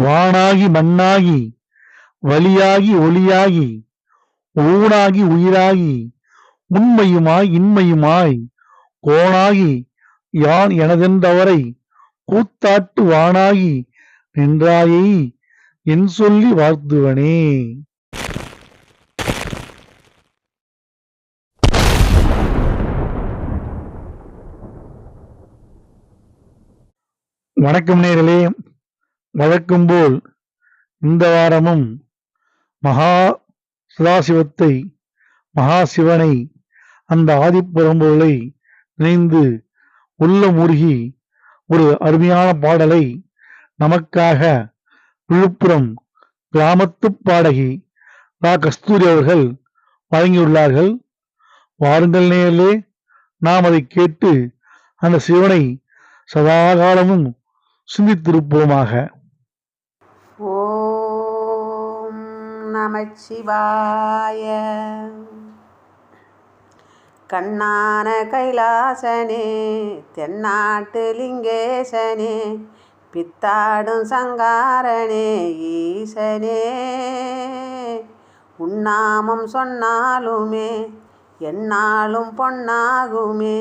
வானாகி மண்ணாகி வழியாகி ஒளியாகி ஊனாகி உயிராகி உண்மையுமாய் இன்மையுமாய் கோனாகி யான் எனதென்றவரை கூத்தாட்டு வானாகி நின்றாயை என் சொல்லி வாழ்த்துவனே. வணக்கம் நேயர்களே. வழக்கம்போல் இந்த வாரமும் மகா சதாசிவத்தை, மகாசிவனை, அந்த ஆதிப்பரம்பொருளை நினைந்து உள்ளமுருகி ஒரு அருமையான பாடலை நமக்காக விழுப்புரம் கிராமத்து பாடகி ரா கஸ்தூரி அவர்கள் வழங்கியுள்ளார்கள். வாருங்கள் நேயர்களே, நாம் அதை கேட்டு அந்த சிவனை சதாகாலமும் சிந்தித்திருப்போமாக. ஓம் நமச்சிவாய. கண்ணான கைலாசனே, தென்னாட்டு லிங்கேசனே, பித்தாடும் சங்காரனே ஈசனே, உன்னாமம் சொன்னாலுமே என்னாலும் பொன்னாகுமே,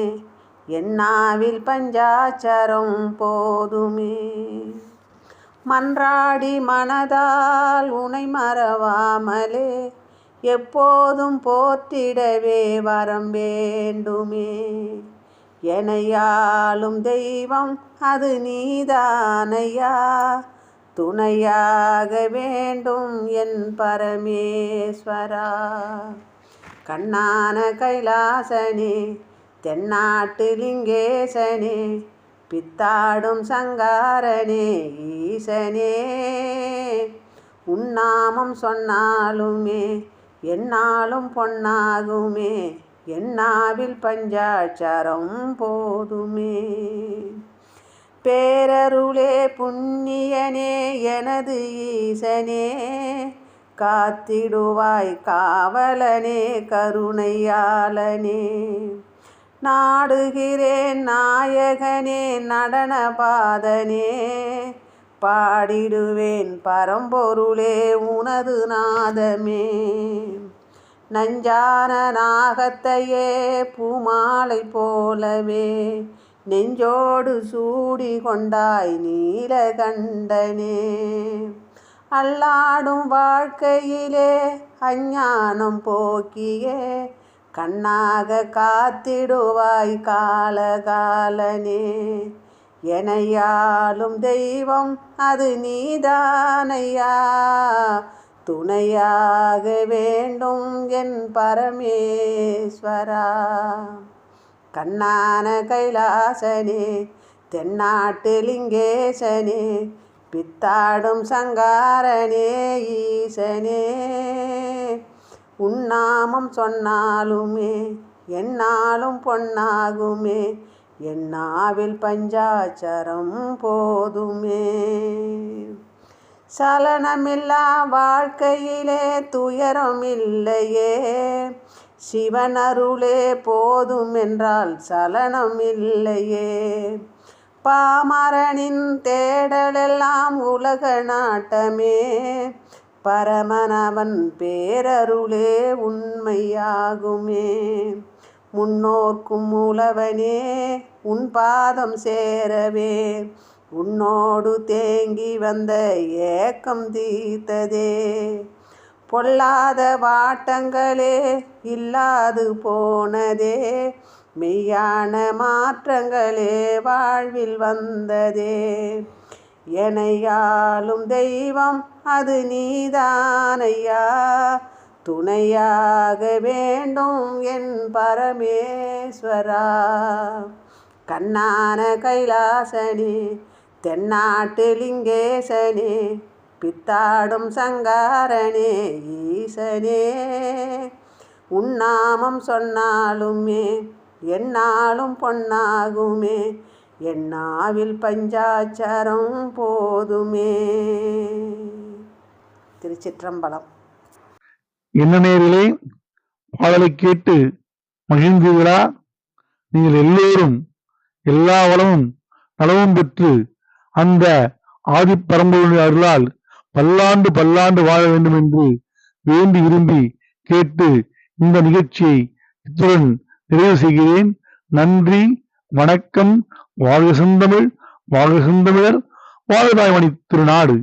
என்னாவில் பஞ்சாட்சரம் போதுமே. மன்றாடி மனதால் உனை மறவாமலே எப்போதும் போற்றிடவே வரம் வேண்டுமே. எனையாளும் தெய்வம் அது நீதானையா, துணையாக வேண்டும் என் பரமேஸ்வரா. கண்ணான கைலாசனே, தென்னாட்டு லிங்கேசனே, பித்தாடும் சங்காரனே ஈசனே, உன்னாமம் சொன்னாலுமே என்னாலும் பொன்னாகுமே, என்னாவில் பஞ்சாட்சரம் போதுமே. பேரருளே புண்ணியனே எனது ஈசனே, காத்திடுவாய் காவலனே கருணையாளனே. நாடுகிறேன் நாயகனே நடனபாதனே, பாடிடுவேன் பரம்பொருளே உனது நாதமே. நஞ்சான நாகத்தையே பூமாலை போலவே நெஞ்சோடு சூடி கொண்டாய் நீலகண்டனே. அல்லாடும் வாழ்க்கையிலே அஞ்ஞானம் போக்கியே கண்ணாக காத்திடுவாய் காலகாலனே. எனையாளும் தெய்வம் அது நீதானையா, துணையாக வேண்டும் என் பரமேஸ்வரா. கண்ணான கைலாசனே, தென்னாட்டு லிங்கேசனே, பித்தாடும் சங்காரனே ஈசனே, உன்னாமம் சொன்னாலுமே என்னாலும் பொன்னாகுமே, என்னாவில் பஞ்சாட்சரம் போதுமே. சலனமில்லா வாழ்க்கையிலே துயரம் இல்லையே, சிவன் அருளே போதும் என்றால் சலனம் இல்லையே. பாமரனின் தேடலெல்லாம் உலக நாட்டமே, பரமனவன் பேரருளே உண்மையாகுமே. முன்னோர்க்கும் மூலவனே உன் பாதம் சேரவே, உன்னோடு தேங்கி வந்த ஏக்கம் தீர்த்ததே. பொல்லாத வாட்டங்களே இல்லாது போனதே, மெய்யான மாற்றங்களே வாழ்வில் வந்ததே. எனையாளும் தெய்வம் அது நீதானையா, துணையாக வேண்டும் என் பரமேஸ்வரா. கண்ணான கைலாசனே, தென்னாட்டு லிங்கேசனே, பித்தாடும் சங்காரனே ஈசனே, உன்னாமம் சொன்னாலுமே என்னாலும் பொன்னாகுமே, என்னாவில் பஞ்சாட்சரம் போதுமே. திருச்சிற்றம்பலம். என்ன நேயர்களே, பாடலை கேட்டு மகிழ்ந்தீர்களா? நீங்கள் எல்லோரும் எல்லா வளமும் நலவும் பெற்று அந்த ஆதிப்பரம்பொருளின் அருளால் பல்லாண்டு பல்லாண்டு வாழ வேண்டும் என்று வேண்டி விரும்பி கேட்டு இந்த நிகழ்ச்சியை இத்துடன் நிறைவு செய்கிறேன். நன்றி, வணக்கம். வாழ்க செந்தமிழ், வாழ்க செந்தமிழர், வாழ்க தாய்மணி திருநாடு.